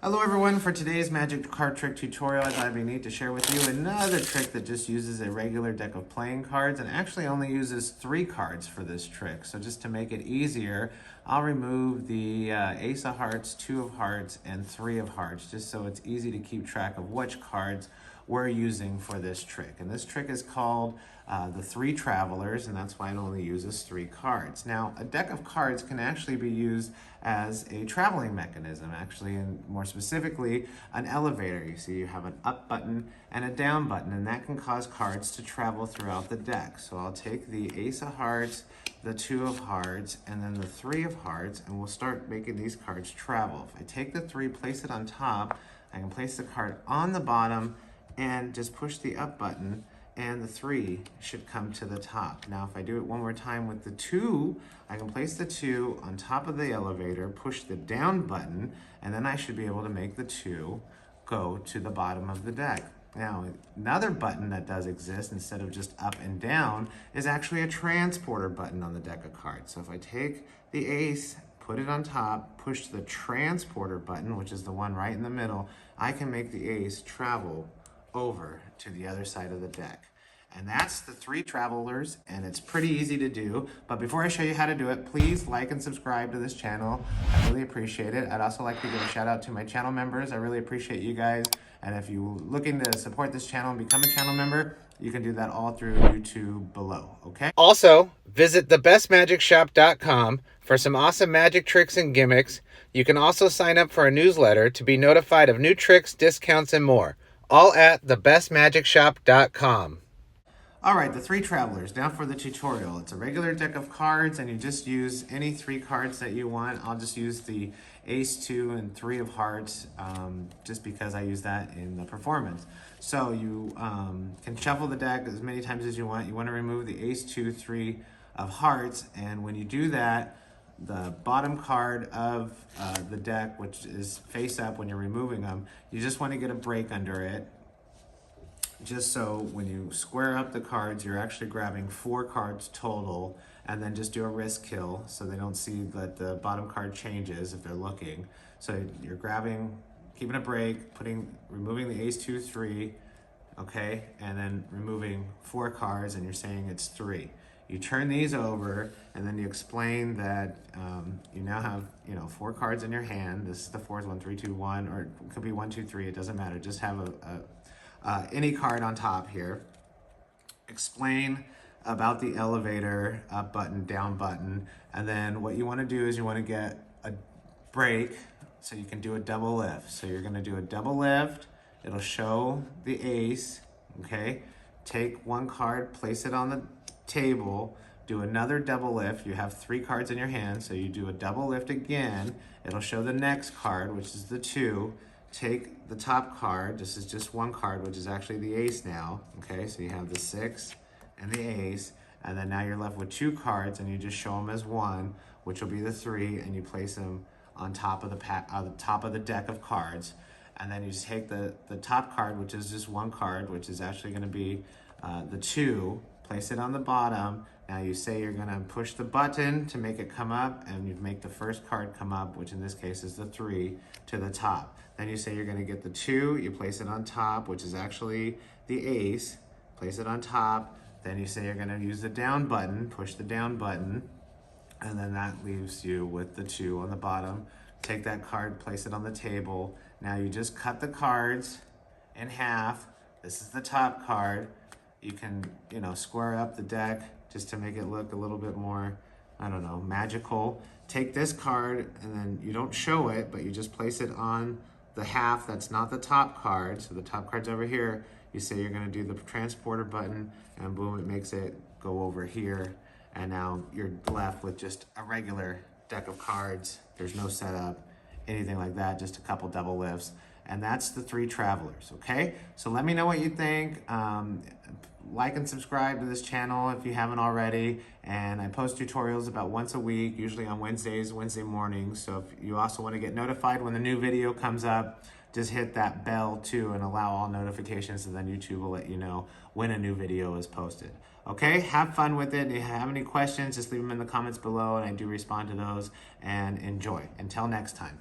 Hello everyone, for today's magic card trick tutorial, I thought it'd be neat to share with you another trick that just uses a regular deck of playing cards and actually only uses 3 cards for this trick. So just to make it easier, I'll remove the Ace of Hearts, 2 of Hearts, and 3 of Hearts, just so it's easy to keep track of which cards we're using for this trick. And this trick is called the 3 Travelers, and that's why it only uses 3 cards. Now, a deck of cards can actually be used as a traveling mechanism, actually, and more specifically, an elevator. You see you have an up button and a down button, and that can cause cards to travel throughout the deck. So I'll take the Ace of Hearts, the 2 of Hearts, and then the 3 of Hearts, and we'll start making these cards travel. If I take the 3, place it on top, I can place the card on the bottom and just push the up button, and the 3 should come to the top. Now, if I do it one more time with the 2, I can place the 2 on top of the elevator, push the down button, and then I should be able to make the 2 go to the bottom of the deck. Now, another button that does exist instead of just up and down is actually a transporter button on the deck of cards. So if I take the ace, put it on top, push the transporter button, which is the one right in the middle, I can make the ace travel over to the other side of the deck. And that's the 3 Travelers, and it's pretty easy to do. But before I show you how to do it, please like and subscribe to this channel. I really appreciate it. I'd also like to give a shout out to my channel members. I really appreciate you guys. And if you're looking to support this channel and become a channel member, you can do that all through YouTube below, okay? Also, visit thebestmagicshop.com for some awesome magic tricks and gimmicks. You can also sign up for a newsletter to be notified of new tricks, discounts, and more. All at thebestmagicshop.com. All right, the 3 Travelers. Now for the tutorial. It's a regular deck of cards, and you just use any 3 cards that you want. I'll just use the Ace, 2, and 3 of Hearts, just because I use that in the performance. So you can shuffle the deck as many times as you want. You want to remove the Ace, 2, 3 of Hearts, and when you do that, the bottom card of the deck, which is face up when you're removing them, you just want to get a break under it, just so when you square up the cards, you're actually grabbing 4 cards total, and then just do a wrist kill so they don't see that the bottom card changes if they're looking. So you're grabbing, keeping a break, removing the Ace, 2, 3, okay, and then removing 4 cards, and you're saying it's 3. You turn these over, and then you explain that you now have 4 cards in your hand. This is the 4th one, 3, 2, 1, or it could be 1, 2, 3. It doesn't matter. Just have any card on top here. Explain about the elevator, up button, down button, and then what you want to do is you want to get a break so you can do a double lift. So you're going to do a double lift. It'll show the ace, okay? Take 1 card, place it on the table, do another double lift. You have 3 cards in your hand, so you do a double lift again. It'll show the next card, which is the 2. Take the top card. This is just 1 card, which is actually the ace now, okay? So you have the 6 and the ace, and then now you're left with 2 cards, and you just show them as 1, which will be the 3, and you place them on top of the deck of cards. And then you just take the top card, which is just 1 card, which is actually going to be the 2, place it on the bottom. Now you say you're going to push the button to make it come up, and you make the first card come up, which in this case is the 3, to the top. Then you say you're going to get the 2, you place it on top, which is actually the ace, place it on top. Then you say you're going to use the down button, push the down button, and then that leaves you with the 2 on the bottom. Take that card, place it on the table. Now you just cut the cards in half. This is the top card. You can, square up the deck just to make it look a little bit more, magical. Take this card, and then you don't show it, but you just place it on the half that's not the top card. So the top card's over here. You say you're going to do the transporter button, and boom, it makes it go over here. And now you're left with just a regular deck of cards. There's no setup, anything like that, just a couple double lifts. And that's the 3 Travelers, okay? So let me know what you think. Like and subscribe to this channel if you haven't already. And I post tutorials about once a week, usually on Wednesdays, Wednesday mornings. So if you also want to get notified when the new video comes up, just hit that bell too and allow all notifications, and then YouTube will let you know when a new video is posted. Okay, have fun with it. If you have any questions, just leave them in the comments below, and I do respond to those. And enjoy. Until next time.